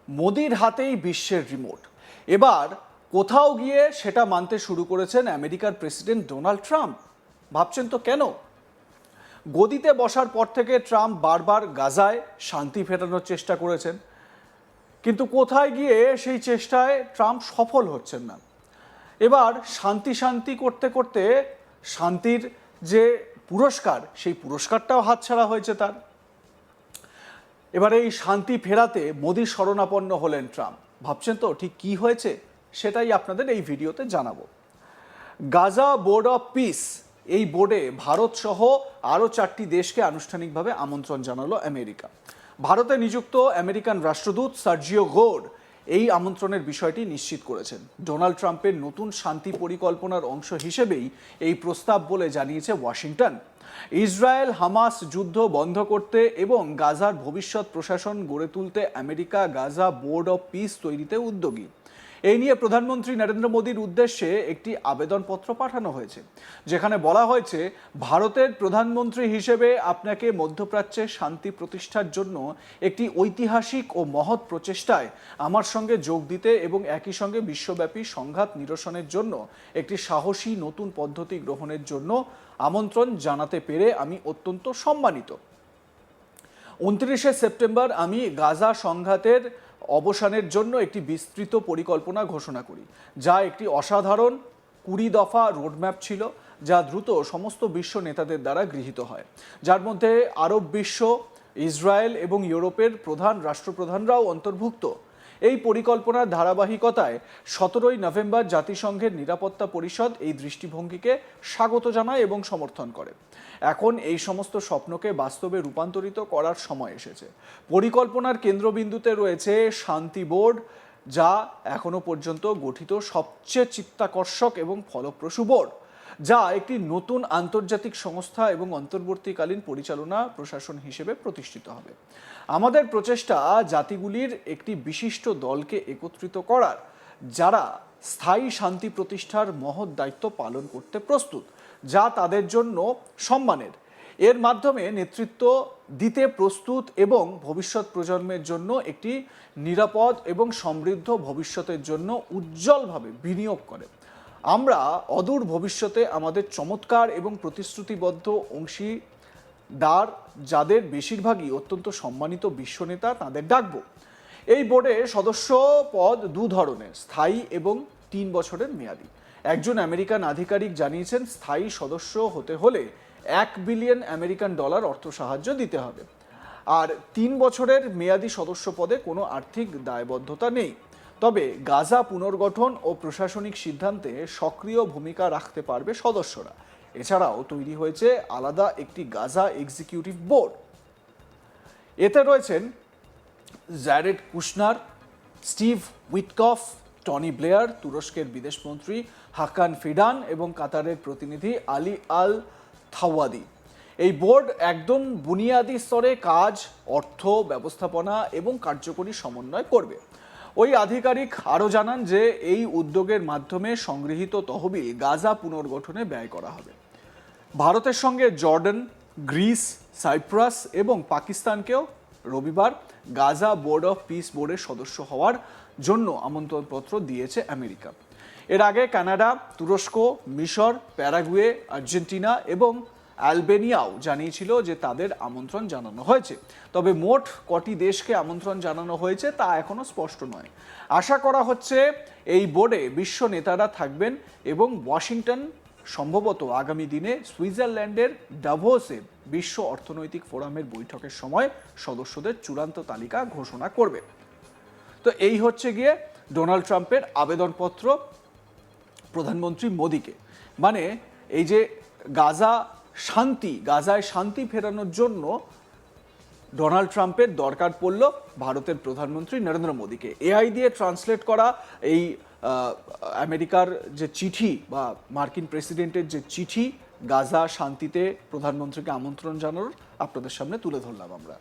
মোদির হাতেই বিশ্বের রিমোট। এবার কোথাও গিয়ে সেটা মানতে শুরু করেছেন আমেরিকার প্রেসিডেন্ট ডোনাল্ড ট্রাম্প। ভাবছেন তো কেন? গদিতে বসার পর থেকে ট্রাম্প বারবার গাজায় শান্তি ফেরানোর চেষ্টা করেছেন, কিন্তু কোথায় গিয়ে সেই চেষ্টায় ট্রাম্প সফল হচ্ছেন না। এবার শান্তি শান্তি করতে করতে শান্তির যে পুরস্কার, সেই পুরস্কারটাও হাতছাড়া হয়েছে তার। এবার এই শান্তি ফেরাতে মোদির শরণাপন্ন হলেন ট্রাম্প। ভাবছেন তো ঠিক কি হয়েছে? সেটাই আপনাদের এই ভিডিওতে জানাবো। গাজা বোর্ড অফ পিস, এই বোর্ডে ভারত সহ আরও 4টি দেশকে আনুষ্ঠানিকভাবে আমন্ত্রণ জানালো আমেরিকা। ভারতে নিযুক্ত আমেরিকান রাষ্ট্রদূত সার্জিও গোড এই আমন্ত্রণের বিষয়টি নিশ্চিত করেছেন। ডোনাল্ড ট্রাম্পের নতুন শান্তি পরিকল্পনার অংশ হিসেবেই এই প্রস্তাব বলে জানিয়েছে ওয়াশিংটন। ইসরায়েল হামাস যুদ্ধ বন্ধ করতে এবং গাজার ভবিষ্যৎ প্রশাসন গড়ে তুলতে America Gaza board of piece তৈরিতে উদ্যোগী। এই নিয়ে প্রধানমন্ত্রী নরেন্দ্র মোদীর উদ্দেশ্যে একটি আবেদনপত্র পাঠানো হয়েছে, যেখানে বলা হয়েছে, ভারতের প্রধানমন্ত্রী হিসেবে আপনাকে মধ্যপ্রাচ্যে শান্তি প্রতিষ্ঠার জন্য একটি ঐতিহাসিক ও মহৎ প্রচেষ্টায় আমার সঙ্গে যোগ দিতে এবং একই সঙ্গে বিশ্বব্যাপী সংঘাত নিরসনের জন্য একটি সাহসী নতুন পদ্ধতি গ্রহণের জন্য আমন্ত্রণ জানাতে পেরে আমি অত্যন্ত সম্মানিত। 29শে সেপ্টেম্বর আমি গাজা সংঘাতের অবসানের জন্য একটি বিস্তৃত পরিকল্পনা ঘোষণা করি, যা একটি অসাধারণ 20 দফা রোডম্যাপ ছিল, যা দ্রুত সমস্ত বিশ্ব নেতাদের দ্বারা গৃহীত হয়, যার মধ্যে আরব বিশ্ব, ইসরায়েল এবং ইউরোপের প্রধান রাষ্ট্রপ্রধানরাও অন্তর্ভুক্ত। এই পরিকল্পনার ধারাবাহিকতায় 17ই নভেম্বর জাতিসংঘের নিরাপত্তা পরিষদ এই দৃষ্টিভঙ্গিকে স্বাগত জানায় এবং সমর্থন করে। এখন এই সমস্ত স্বপ্নকে বাস্তবে রূপান্তরিত করার সময় এসেছে। পরিকল্পনার কেন্দ্রবিন্দুতে রয়েছে শান্তি বোর্ড, যা এখনো পর্যন্ত গঠিত সবচেয়ে চিত্তাকর্ষক এবং ফলপ্রসূ বোর্ড, যা একটি নতুন আন্তর্জাতিক সংস্থা এবং অন্তর্বর্তীকালীন পরিচালনা প্রশাসন হিসেবে প্রতিষ্ঠিত হবে। আমাদের প্রচেষ্টা জাতিগুলির একটি বিশিষ্ট দলকে একত্রিত করার, যারা স্থায়ী শান্তি প্রতিষ্ঠার মহৎ দায়িত্ব পালন করতে প্রস্তুত, যা তাদের জন্য সম্মানের। এর মাধ্যমে নেতৃত্ব দিতে প্রস্তুত এবং ভবিষ্যৎ প্রজন্মের জন্য একটি নিরাপদ এবং সমৃদ্ধ ভবিষ্যতের জন্য উজ্জ্বলভাবে বিনিয়োগ করে। আমরা অদূর ভবিষ্যতে আমাদের চমৎকার এবং প্রতিশ্রুতিবদ্ধ অংশীদার, যাদের বেশিরভাগই অত্যন্ত সম্মানিত বিশ্বনেতা, তাদের ডাকব। এই বোর্ডে সদস্য পদ 2 ধরনের, স্থায়ী এবং 3 বছরের মেয়াদী। একজন আমেরিকান আধিকারিক জানিয়েছেন, স্থায়ী সদস্য হতে হলে $1 বিলিয়ন অর্থ সাহায্য দিতে হবে, আর 3 বছরের মেয়াদী সদস্য পদে কোনো আর্থিক দায়বদ্ধতা নেই। তবে গাজা পুনর্গঠন ও প্রশাসনিক সিদ্ধান্তে সক্রিয় ভূমিকা রাখতে পারবে সদস্যরা। এছাড়াও তৈরি হয়েছে আলাদা একটি গাজা এক্সিকিউটিভ বোর্ড। এতে রয়েছেন Jared Kushner, Steve Witkoff, Tony Blair, তুরস্কের বিদেশমন্ত্রী হাকান ফিডান এবং কাতারের প্রতিনিধি আলী আল থাওয়াদি। এই বোর্ড একদম বুনিয়াদী স্তরে কাজ, অর্থ ব্যবস্থাপনা এবং কার্যকরী সমন্বয় করবে। ওই আধিকারিক আরও জানান যে এই উদ্যোগের মাধ্যমে সংগৃহীত তহবিল গাজা পুনর্গঠনে ব্যয় করা হবে। ভারতের সঙ্গে জর্ডান, গ্রিস, সাইপ্রাস এবং পাকিস্তানকেও রবিবার গাজা বোর্ড অফ পিস বোর্ডের সদস্য হওয়ার জন্য আমন্ত্রণপত্র দিয়েছে আমেরিকা। এর আগে কানাডা, তুরস্ক, মিশর, প্যারাগুয়ে, আর্জেন্টিনা এবং অ্যালবেনিয়াও জানিয়েছিল যে তাদের আমন্ত্রণ জানানো হয়েছে। তবে মোট কটি দেশকে আমন্ত্রণ জানানো হয়েছে তা এখনো স্পষ্ট নয়। আশা করা হচ্ছে এই বোর্ডে বিশ্ব নেতারা থাকবেন এবং ওয়াশিংটন সম্ভবত আগামী দিনে সুইজারল্যান্ডের ডাভোসে বিশ্ব অর্থনৈতিক ফোরামের বৈঠকের সময় সদস্যদের চূড়ান্ত তালিকা ঘোষণা করবে। তো এই হচ্ছে গিয়ে ডোনাল্ড ট্রাম্পের আবেদনপত্র প্রধানমন্ত্রী মোদীকে। মানে এই যে গাজায় শান্তি ফেরানোর জন্য ডোনাল্ড ট্রাম্পের দরকার পড়ল ভারতের প্রধানমন্ত্রী নরেন্দ্র মোদীকে। এআই দিয়ে ট্রান্সলেট করা এই আমেরিকার যে চিঠি বা মার্কিন প্রেসিডেন্টের যে চিঠি গাজা শান্তিতে প্রধানমন্ত্রীকে আমন্ত্রণ জানানোর আপনাদের সামনে তুলে ধরলাম আমরা।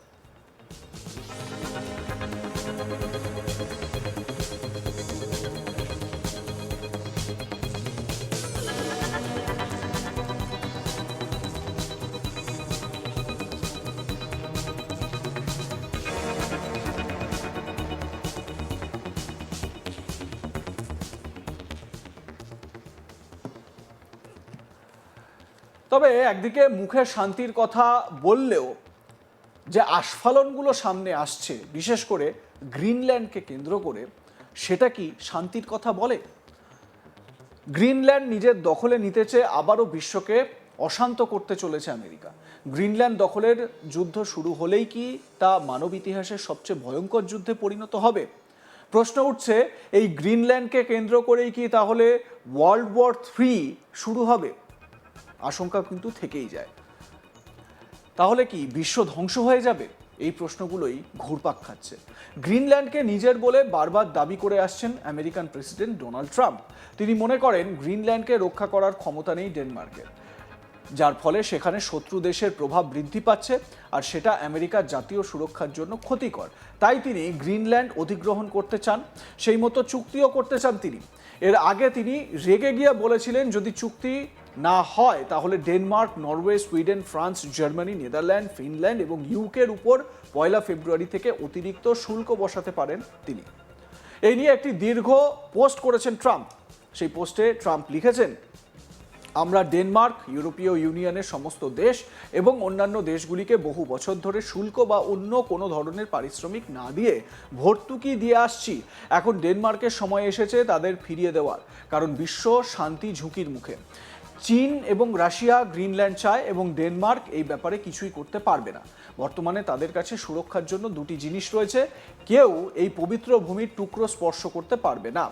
তবে একদিকে মুখে শান্তির কথা বললেও যে আস্ফালনগুলো সামনে আসছে, বিশেষ করে গ্রিনল্যান্ডকে কেন্দ্র করে, সেটা কি শান্তির কথা বলে? গ্রিনল্যান্ড নিজের দখলে নিতে চেয়ে আবারও বিশ্বকে অশান্ত করতে চলেছে আমেরিকা। গ্রিনল্যান্ড দখলের যুদ্ধ শুরু হলেই কি তা মানব ইতিহাসের সবচেয়ে ভয়ঙ্কর যুদ্ধে পরিণত হবে? প্রশ্ন উঠছে, এই গ্রিনল্যান্ডকে কেন্দ্র করেই কি তাহলে ওয়ার্ল্ড ওয়ার 3 শুরু হবে? আশঙ্কা কিন্তু থেকেই যায়। তাহলে কি বিশ্ব ধ্বংস হয়ে যাবে? এই প্রশ্নগুলোই ঘুরপাক খাচ্ছে। গ্রিনল্যান্ডকে নিজের বলে বারবার দাবি করে আসছেন আমেরিকান প্রেসিডেন্ট ডোনাল্ড ট্রাম্প। তিনি মনে করেন গ্রিনল্যান্ডকে রক্ষা করার ক্ষমতা নেই ডেনমার্কের, যার ফলে সেখানে শত্রু দেশের প্রভাব বৃদ্ধি পাচ্ছে, আর সেটা আমেরিকার জাতীয় সুরক্ষার জন্য ক্ষতিকর। তাই তিনি গ্রিনল্যান্ড অধিগ্রহণ করতে চান, সেই মতো চুক্তিও করতে চান তিনি। এর আগে তিনি রেগে গিয়ে বলেছিলেন, যদি চুক্তি না হয় তাহলে Denmark, Norway, Sweden, France, Germany, Netherland, Finland এবং ইউকের উপর 1 ফেব্রুয়ারি থেকে অতিরিক্ত শুল্ক বসাতে পারেন তিনি। এই নিয়ে একটি দীর্ঘ পোস্ট করেছেন ট্রাম্প। সেই পোস্টে ট্রাম্প লিখেছেন, আমরা ডেনমার্ক, ইউরোপীয় ইউনিয়নের সমস্ত দেশ এবং অন্যান্য দেশগুলিকে বহু বছর ধরে শুল্ক বা অন্য কোনো ধরনের পারিশ্রমিক না দিয়ে ভর্তুকি দিয়ে আসছি। এখন ডেনমার্কের সময় এসেছে তাদের ফিরিয়ে দেওয়ার, কারণ বিশ্ব শান্তি ঝুঁকির মুখে। চীন এবং রাশিয়া গ্রিনল্যান্ড চায় এবং ডেনমার্ক এই ব্যাপারে কিছুই করতে পারবে না। বর্তমানে তাদের কাছে সুরক্ষার জন্য দুটি জিনিস রয়েছে, কেউ এই পবিত্র ভূমির টুকরো স্পর্শ করতে পারবে না,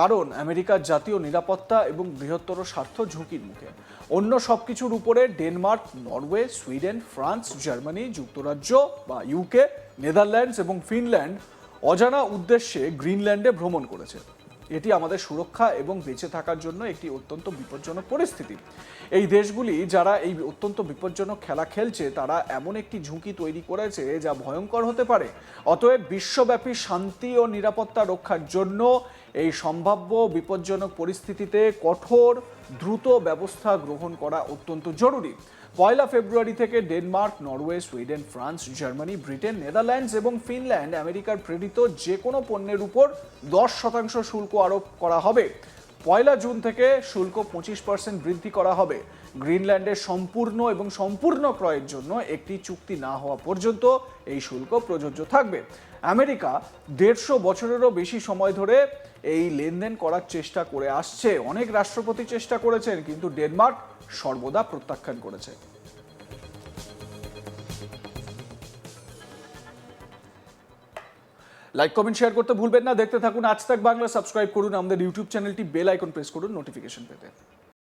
কারণ আমেরিকার জাতীয় নিরাপত্তা এবং বৃহত্তর স্বার্থ ঝুঁকির মুখে। অন্য সবকিছুর উপরে Denmark, Norway, Sweden, France, Germany, যুক্তরাজ্য বা ইউকে, নেদারল্যান্ডস এবং ফিনল্যান্ড অজানা উদ্দেশ্যে গ্রিনল্যান্ডে ভ্রমণ করেছে। এটি আমাদের সুরক্ষা এবং বেঁচে থাকার জন্য একটি অত্যন্ত বিপজ্জনক পরিস্থিতি। এই দেশগুলি যারা এই অত্যন্ত বিপজ্জনক খেলা খেলছে, তারা এমন একটি ঝুঁকি তৈরি করেছে যা ভয়ঙ্কর হতে পারে। অতএব বিশ্বব্যাপী শান্তি ও নিরাপত্তা রক্ষার জন্য এই সম্ভাব্য বিপজ্জনক পরিস্থিতিতে কঠোর দ্রুত ব্যবস্থা গ্রহণ করা অত্যন্ত জরুরি। 1 ফেব্রুয়ারি থেকে Denmark, Norway, Sweden, France, Germany, Britain, Netherlands এবং ফিনল্যান্ড আমেরিকার প্রেরিত যে কোনো পণ্যের উপর 10% শুল্ক আরোপ করা হবে। 1 জুন থেকে শুল্ক 25% বৃদ্ধি করা হবে। গ্রিনল্যান্ডের সম্পূর্ণ ক্রয়ের জন্য একটি চুক্তি না হওয়া পর্যন্ত এই শুল্ক প্রযোজ্য থাকবে। আমেরিকা 150 বছরেরও বেশি সময় ধরে এই লেনদেন করার চেষ্টা করে আসছে। অনেক রাষ্ট্রপতি চেষ্টা করেছেন, কিন্তু ডেনমার্ক সর্বদা প্রত্যাখ্যান করেছে। লাইক, কমেন্ট, শেয়ার করতে ভুলবেন না। দেখতে থাকুন আজ তাক বাংলা। সাবস্ক্রাইব করুন আমাদের ইউটিউব চ্যানেলটি, বেল আইকন প্রেস করুন নোটিফিকেশন পেতে।